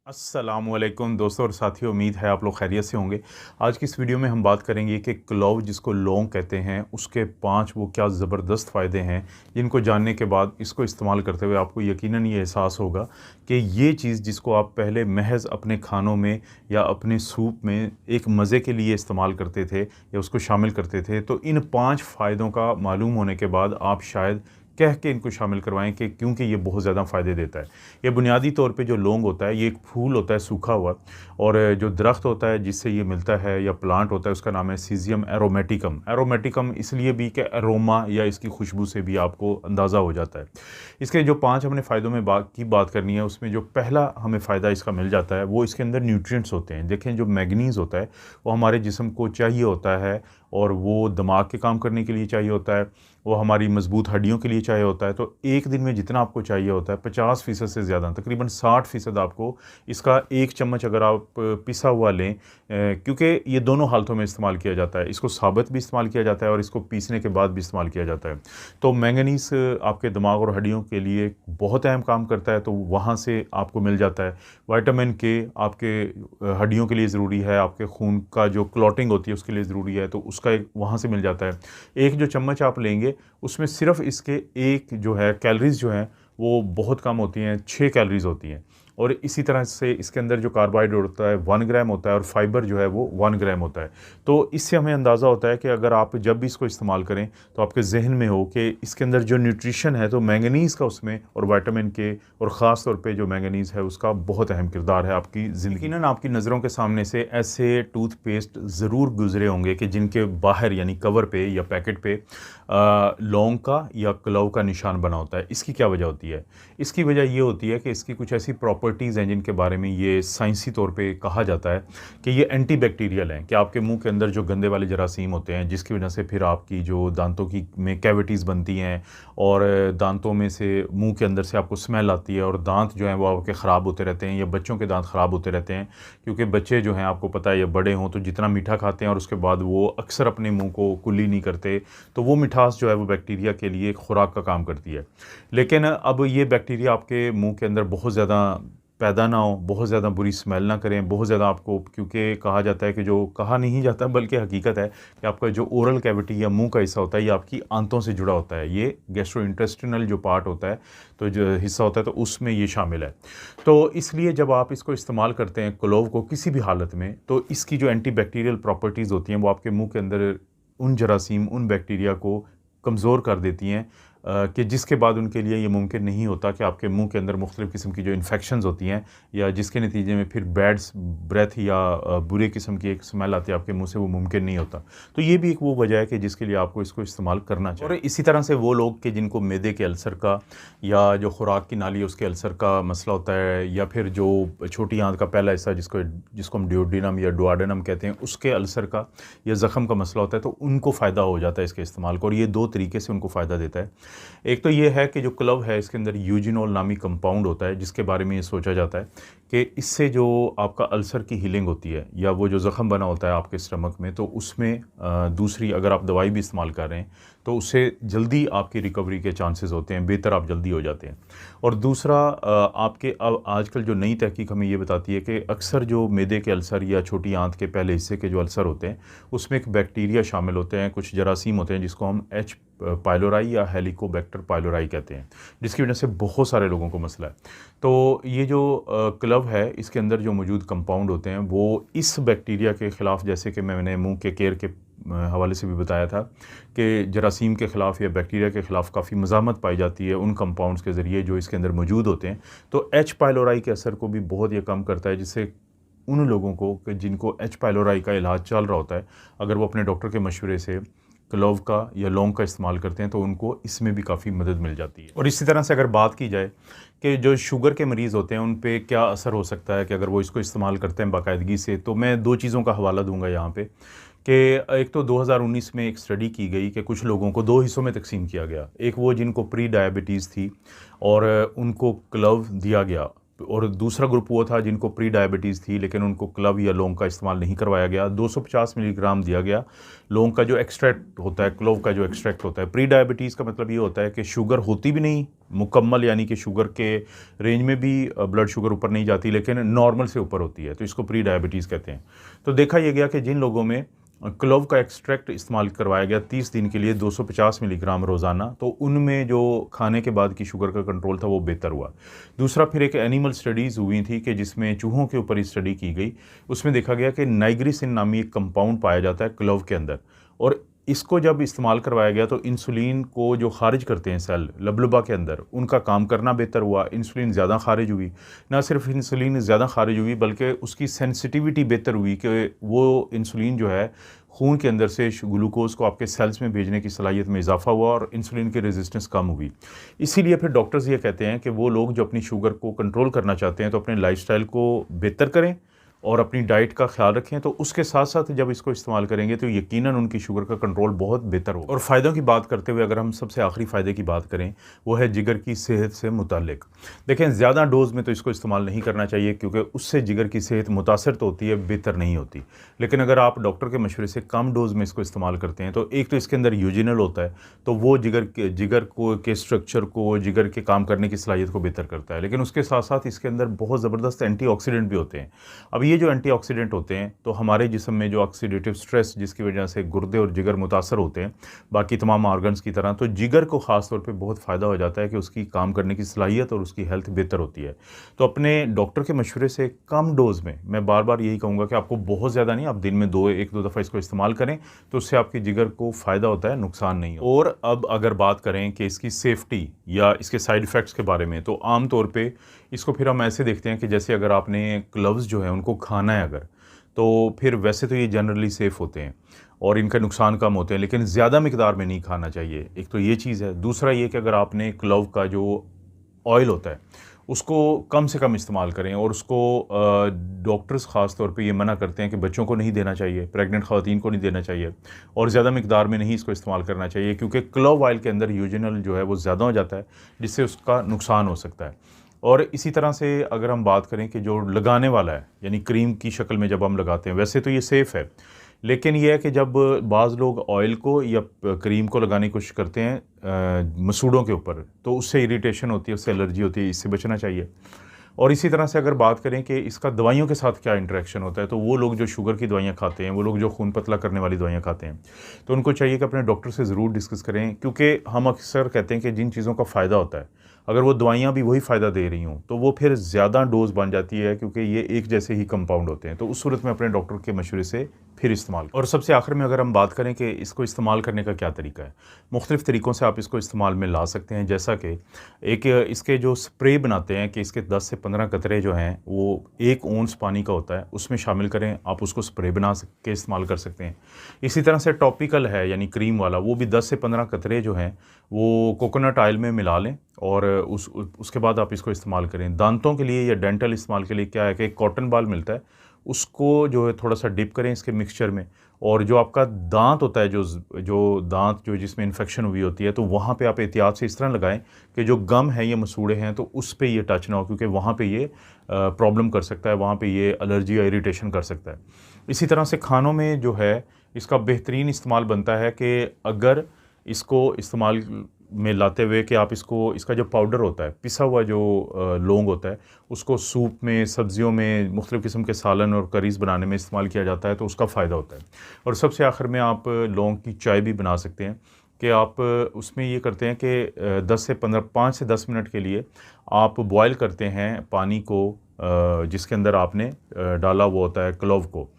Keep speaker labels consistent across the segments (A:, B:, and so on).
A: अस्सलामुअलैकुम दोस्तों और साथियों, उम्मीद है आप लोग खैरियत से होंगे। आज की इस वीडियो में हम बात करेंगे कि क्लोव जिसको लौंग कहते हैं उसके 5 वो क्या ज़बरदस्त फ़ायदे हैं जिनको जानने के बाद इसको इस्तेमाल करते हुए आपको यकीनन ये एहसास होगा कि ये चीज़ जिसको आप पहले महज़ अपने खानों में या अपने सूप में एक मज़े के लिए इस्तेमाल करते थे या उसको शामिल करते थे, तो इन 5 फ़ायदों का मालूम होने के बाद आप शायद कह के इनको शामिल करवाएं कि क्योंकि ये बहुत ज़्यादा फ़ायदे देता है। ये बुनियादी तौर पे जो लौंग होता है ये एक फूल होता है सूखा हुआ, और जो दरख्त होता है जिससे ये मिलता है या प्लांट होता है उसका नाम है सीजियम एरोमेटिकम। एरोमेटिकम इसलिए भी कि एरोमा या इसकी खुशबू से भी आपको अंदाज़ा हो जाता है। इसके जो 5 हमने फ़ायदों में बात करनी है, उसमें जो पहला हमें फ़ायदा इसका मिल जाता है वो इसके अंदर न्यूट्रिएंट्स होते हैं। देखें, जो मैग्नीज़ होता है वो हमारे जिस्म को चाहिए होता है, और वो दिमाग के काम करने के लिए चाहिए होता है, वो हमारी मजबूत हड्डियों के लिए चाहिए होता है। तो एक दिन में जितना आपको चाहिए होता है 50% से ज़्यादा, तकरीबन 60% आपको इसका 1 चम्मच अगर आप पिसा हुआ लें, क्योंकि ये दोनों हालतों में इस्तेमाल किया जाता है। इसको साबुत भी इस्तेमाल किया जाता है और इसको पीसने के बाद भी इस्तेमाल किया जाता है। तो मैंगनीज़ आपके दिमाग और हड्डियों के लिए बहुत अहम काम करता है, तो वहाँ से आपको मिल जाता है। विटामिन के आपके हड्डियों के लिए ज़रूरी है, आपके खून का जो क्लॉटिंग होती है उसके लिए ज़रूरी है, तो उसका एक वहाँ से मिल जाता है। एक जो चम्मच आप लेंगे उसमें सिर्फ इसके एक जो है कैलोरीज़ जो हैं वो बहुत कम होती हैं, 6 कैलोरीज़ होती हैं। और इसी तरह से इसके अंदर जो कार्बोहाइड्रेट होता है 1 ग्राम होता है, और फाइबर जो है वो 1 ग्राम होता है। तो इससे हमें अंदाज़ा होता है कि अगर आप जब भी इसको इस्तेमाल करें तो आपके जहन में हो कि इसके अंदर जो न्यूट्रिशन है, तो मैंगनीज़ का उसमें और विटामिन के, और ख़ास तौर पे जो मैंगनीज़ है उसका बहुत अहम किरदार है आपकी ज़िंदगी। यकीनन आपकी नज़रों के सामने से ऐसे टूथपेस्ट ज़रूर गुजरे होंगे कि जिनके बाहर यानी कवर पे या पैकेट पे लौंग का या क्लोव का निशान बना होता है। इसकी क्या वजह होती है? इसकी वजह ये होती है कि इसकी कुछ ऐसी प्रॉपर्टीज़ हैं जिनके बारे में ये साइंसी तौर पे कहा जाता है कि ये एंटीबैक्टीरियल हैं, कि आपके मुंह के अंदर जो गंदे वाले जरासीम होते हैं जिसकी वजह से फिर आपकी जो दांतों की में कैविटीज़ बनती हैं, और दांतों में से मुंह के अंदर से आपको स्मेल आती है, और दांत जो हैं वो आपके ख़राब होते रहते हैं, या बच्चों के दांत ख़राब होते रहते हैं। क्योंकि बच्चे जो हैं आपको पता है या बड़े हों तो जितना मीठा खाते हैं और उसके बाद वो अक्सर अपने मुँह को कुल्ली नहीं करते, तो वो मिठास जो है वो बैक्टीरिया के लिए एक खुराक का काम करती है। लेकिन अब ये बैक्टीरिया आपके मुंह के अंदर बहुत ज़्यादा पैदा ना हो, बहुत ज़्यादा बुरी स्मेल ना करें, बहुत ज़्यादा आपको, क्योंकि कहा जाता है कि जो कहा नहीं जाता बल्कि हकीकत है कि आपका जो ओरल कैविटी या मुंह का हिस्सा होता है ये आपकी आंतों से जुड़ा होता है। ये गैस्ट्रोइंटेस्टिनल जो पार्ट होता है, तो जो हिस्सा होता है, तो उसमें ये शामिल है। तो इसलिए जब आप इसको इस्तेमाल करते हैं क्लोव को किसी भी हालत में, तो इसकी जो एंटीबैक्टीरियल प्रॉपर्टीज़ होती हैं वो आपके मुँह के अंदर उन जरासीम, उन बैक्टीरिया को कमज़ोर कर देती हैं, कि जिसके बाद उनके लिए ये मुमकिन नहीं होता कि आपके मुंह के अंदर मुख्तलिफ़ किस्म की जो इन्फेक्शंस होती हैं, या जिसके नतीजे में फिर बैड ब्रेथ या बुरे किस्म की एक स्मेल आती है आपके मुंह से, वो मुमकिन नहीं होता। तो ये भी एक वो वजह है कि जिसके लिए आपको इसको इस्तेमाल करना चाहिए। और इसी तरह से वो लोग कि जिनको मैदे के अल्सर का या जो खुराक की नाली है उसके अल्सर का मसला होता है, या फिर जो छोटी आंत का पहला हिस्सा जिसको जिसको हम ड्यूडेनम या डुओडेनम कहते हैं उसके अल्सर का या ज़ख़म का मसला होता है, तो उनको फ़ायदा हो जाता है इसके इस्तेमाल को। और ये 2 तरीके से उनको फ़ायदा देता है। एक तो ये है कि जो क्लोव है इसके अंदर यूजिनोल नामी कंपाउंड होता है, जिसके बारे में ये सोचा जाता है कि इससे जो आपका अल्सर की हीलिंग होती है, या वो जो ज़ख़म बना होता है आपके स्टमक में, तो उसमें दूसरी अगर आप दवाई भी इस्तेमाल कर रहे हैं तो उससे जल्दी आपकी रिकवरी के चांसेस होते हैं, बेहतर आप जल्दी हो जाते हैं। और दूसरा, आपके अब आजकल जो नई तहकीक हमें ये बताती है कि अक्सर जो मैदे के अल्सर या छोटी आंत के पहले हिस्से के जो अल्सर होते हैं उसमें एक बैक्टीरिया शामिल होते हैं, कुछ जरासीम होते हैं जिसको हम एच पाइलोराई या हेलिकोबैक्टर पाइलोराई कहते हैं, जिसकी वजह से बहुत सारे लोगों को मसला है। तो ये जो क्लोव है इसके अंदर जो मौजूद कंपाउंड होते हैं वो इस बैक्टीरिया के ख़िलाफ़, जैसे कि मैंने मुंह के केयर के हवाले से भी बताया था कि जरासीम के ख़िलाफ़ या बैक्टीरिया के ख़िलाफ़ काफ़ी मज़ामत पाई जाती है उन कंपाउंड्स के ज़रिए जो इसके अंदर मौजूद होते हैं। तो एच पाइलोराई के असर को भी बहुत ये कम करता है, जिससे उन लोगों को कि जिनको एच पाइलोराई का इलाज चल रहा होता है, अगर वो अपने डॉक्टर के मशवरे से क्लोव का या लौंग का इस्तेमाल करते हैं तो उनको इसमें भी काफ़ी मदद मिल जाती है। और इसी तरह से अगर बात की जाए कि जो शुगर के मरीज़ होते हैं उन पे क्या असर हो सकता है कि अगर वो इसको इस्तेमाल करते हैं बाकायदगी से, तो मैं 2 चीज़ों का हवाला दूंगा यहाँ पे कि एक तो 2019 में एक स्टडी की गई कि कुछ लोगों को 2 हिस्सों में तकसीम किया गया। एक वो जिनको प्री डायबिटीज़ थी और उनको क्लोव दिया गया और दूसरा ग्रुप वो था जिनको प्री डायबिटीज़ थी, लेकिन उनको क्लव या लौंग का इस्तेमाल नहीं करवाया गया। 250 मिलीग्राम दिया गया लौंग का जो एक्सट्रैक्ट होता है, क्लोव का जो एक्सट्रैक्ट होता है। प्री डायबिटीज़ का मतलब ये होता है कि शुगर होती भी नहीं मुकम्मल, यानी कि शुगर के रेंज में भी ब्लड शुगर ऊपर नहीं जाती, लेकिन नॉर्मल से ऊपर होती है, तो इसको प्री डायबिटीज़ कहते हैं। तो देखा यह गया कि जिन लोगों में क्लोव का एक्सट्रैक्ट इस्तेमाल करवाया गया 30 दिन के लिए 250 मिलीग्राम रोज़ाना, तो उनमें जो खाने के बाद की शुगर का कंट्रोल था वो बेहतर हुआ। दूसरा फिर एक एनिमल स्टडीज़ हुई थी कि जिसमें चूहों के ऊपर ही स्टडी की गई। उसमें देखा गया कि नाइग्रिसिन नामी एक कंपाउंड पाया जाता है क्लोव के अंदर, और इसको जब इस्तेमाल करवाया गया तो इंसुलिन को जो खारिज करते हैं सेल लबलबा के अंदर, उनका काम करना बेहतर हुआ। इंसुलिन ज़्यादा खारिज हुई, ना सिर्फ इंसुलिन ज़्यादा खारिज हुई बल्कि उसकी सेंसिटिविटी बेहतर हुई कि वो इंसुलिन जो है खून के अंदर से ग्लूकोज़ को आपके सेल्स में भेजने की सलाहियत में इजाफा हुआ और इंसुलिन की रेजिस्टेंस कम हुई। इसीलिए फिर डॉक्टर्स ये कहते हैं कि वो लोग जो अपनी शुगर को कंट्रोल करना चाहते हैं तो अपने लाइफस्टाइल को बेहतर करें और अपनी डाइट का ख्याल रखें, तो उसके साथ साथ जब इसको इस्तेमाल करेंगे तो यकीनन उनकी शुगर का कंट्रोल बहुत बेहतर होगा। और फ़ायदों की बात करते हुए अगर हम सबसे आखिरी फ़ायदे की बात करें, वो है जिगर की सेहत से मुताल्लिक। देखें, ज़्यादा डोज़ में तो इसको इस्तेमाल नहीं करना चाहिए क्योंकि उससे जिगर की सेहत मुतासर तो होती है, बेहतर नहीं होती। लेकिन अगर आप डॉक्टर के मशवरे से कम डोज़ में इसको इस्तेमाल करते हैं तो एक तो इसके अंदर यूजिनल होता है, तो वो जिगर को के स्ट्रक्चर को, जिगर के काम करने की सलाहियत को बेहतर करता है। लेकिन उसके साथ साथ इसके अंदर बहुत ज़बरदस्त एंटीऑक्सीडेंट भी होते हैं। अब ये जो एंटीऑक्सीडेंट होते हैं तो हमारे जिस्म में जो ऑक्सीडेटिव स्ट्रेस जिसकी वजह से गुर्दे और जिगर मुतासर होते हैं बाकी तमाम ऑर्गन्स की तरह, तो जिगर को ख़ास तौर पे बहुत फ़ायदा हो जाता है कि उसकी काम करने की सलाहियत और उसकी हेल्थ बेहतर होती है। तो अपने डॉक्टर के मशवरे से कम डोज़ में, मैं बार बार यही कहूँगा कि आपको बहुत ज़्यादा नहीं, आप दिन में एक दो दफ़ा इसको इस्तेमाल करें तो उससे आपकी जिगर को फ़ायदा होता है, नुकसान नहीं हो। और अब अगर बात करें कि इसकी सेफ्टी या इसके साइड इफ़ेक्ट्स के बारे में, तो आम तौर पे इसको फिर हम ऐसे देखते हैं कि जैसे अगर आपने ग्लव्स जो है उनको खाना है अगर, तो फिर वैसे तो ये जनरली सेफ़ होते हैं और इनका नुकसान कम होते हैं, लेकिन ज़्यादा मिकदार में नहीं खाना चाहिए। एक तो ये चीज़ है। दूसरा ये कि अगर आपने क्लव का जो ऑयल होता है उसको कम से कम इस्तेमाल करें, और उसको डॉक्टर्स ख़ास तौर पे ये मना करते हैं कि बच्चों को नहीं देना चाहिए, प्रेग्नेंट ख़वातीन को नहीं देना चाहिए और ज़्यादा मिकदार में नहीं इसको इस्तेमाल करना चाहिए क्योंकि क्लव ऑयल के अंदर यूजिनल जो है वो ज़्यादा हो जाता है जिससे उसका नुकसान हो सकता है। और इसी तरह से अगर हम बात करें कि जो लगाने वाला है, यानी क्रीम की शक्ल में जब हम लगाते हैं, वैसे तो ये सेफ़ है, लेकिन यह है कि जब बाज़ लोग ऑयल को या क्रीम को लगाने की कोशिश करते हैं मसूड़ों के ऊपर, तो उससे इरिटेशन होती है, उससे एलर्जी होती है, इससे बचना चाहिए। और इसी तरह से अगर बात करें कि इसका दवाइयों के साथ क्या इंटरेक्शन होता है, तो वो लोग जो शुगर की दवाइयाँ खाते हैं, वो लोग जो खून पतला करने वाली दवाइयाँ खाते हैं, तो उनको चाहिए कि अपने डॉक्टर से ज़रूर डिस्कस करें, क्योंकि हम अक्सर कहते हैं कि जिन चीज़ों का फ़ायदा होता है, अगर वो दवाइयाँ भी वही फ़ायदा दे रही हों तो वो फिर ज़्यादा डोज़ बन जाती है, क्योंकि ये एक जैसे ही कंपाउंड होते हैं। तो उस सूरत में अपने डॉक्टर के मशवरे से फिर इस्तेमाल। और सबसे आखिर में अगर हम बात करें कि इसको इस्तेमाल करने का क्या तरीका है, मुख्तलिफ़ तरीक़ों से आप इसको इस्तेमाल में ला सकते हैं। जैसा कि एक इसके जो स्प्रे बनाते हैं कि इसके 10 से 15 कतरे जो हैं वो 1 ओंस पानी का होता है, उसमें शामिल करें, आप उसको स्प्रे बना के इस्तेमाल कर सकते हैं। इसी तरह से टॉपिकल है यानी क्रीम वाला, वो भी 10 से 15 कतरे जो हैं वो कोकोनट ऑयल में मिला लें और उसके बाद आप इसको इस्तेमाल करें। दांतों के लिए या डेंटल इस्तेमाल के लिए क्या है कि एक कॉटन बाल मिलता है, उसको जो है थोड़ा सा डिप करें इसके मिक्सचर में, और जो आपका दांत होता है, जो दांत जो जिसमें इन्फेक्शन हुई होती है, तो वहाँ पे आप एहतियात से इस तरह लगाएं कि जो गम है या मसूड़े हैं तो उस पे ये टच ना हो, क्योंकि वहाँ पे ये प्रॉब्लम कर सकता है, वहाँ पे ये एलर्जी या इरिटेशन कर सकता है। इसी तरह से खानों में जो है इसका बेहतरीन इस्तेमाल बनता है कि अगर इसको इस्तेमाल में लाते हुए कि आप इसका जो पाउडर होता है, पिसा हुआ जो लौंग होता है, उसको सूप में, सब्ज़ियों में, मुख्तलिफ़ किस्म के सालन और करीज़ बनाने में इस्तेमाल किया जाता है, तो उसका फ़ायदा होता है। और सबसे आखिर में आप लौंग की चाय भी बना सकते हैं कि आप उसमें ये करते हैं कि 5 से 10 मिनट के लिए आप बॉयल करते हैं पानी को जिसके अंदर आपने डाला हुआ होता है क्लोव को,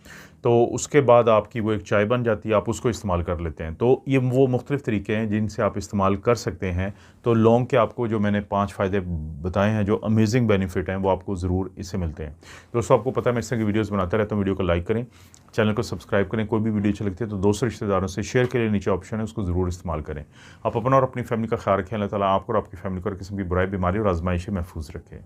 A: तो उसके बाद आपकी वो एक चाय बन जाती है, आप उसको इस्तेमाल कर लेते हैं। तो ये वो मुख्तलिफ़ तरीके हैं जिनसे आप इस्तेमाल कर सकते हैं। तो लौंग के आपको जो मैंने 5 फ़ायदे बताए हैं, जो अमेजिंग बेनिफिट हैं, वो आपको ज़रूर इससे मिलते हैं। दोस्तों, आपको पता है मैं इस तरह की वीडियोज़ बनाता रहता हूँ। वीडियो को लाइक करें, चैनल को सब्सक्राइब करें। कोई भी वीडियो अच्छी लगती है तो दोस्तों रिश्तेदारों से शेयर के लिए नीचे ऑप्शन है, उसको ज़रूर इस्तेमाल करें। आप अपना और अपनी फैमिली का ख्याल रखें। अल्लाह ताला आपको और आपकी फैमिली को हर किस्म की बुराई, बीमारी और आजमाइश से महफूज रखें।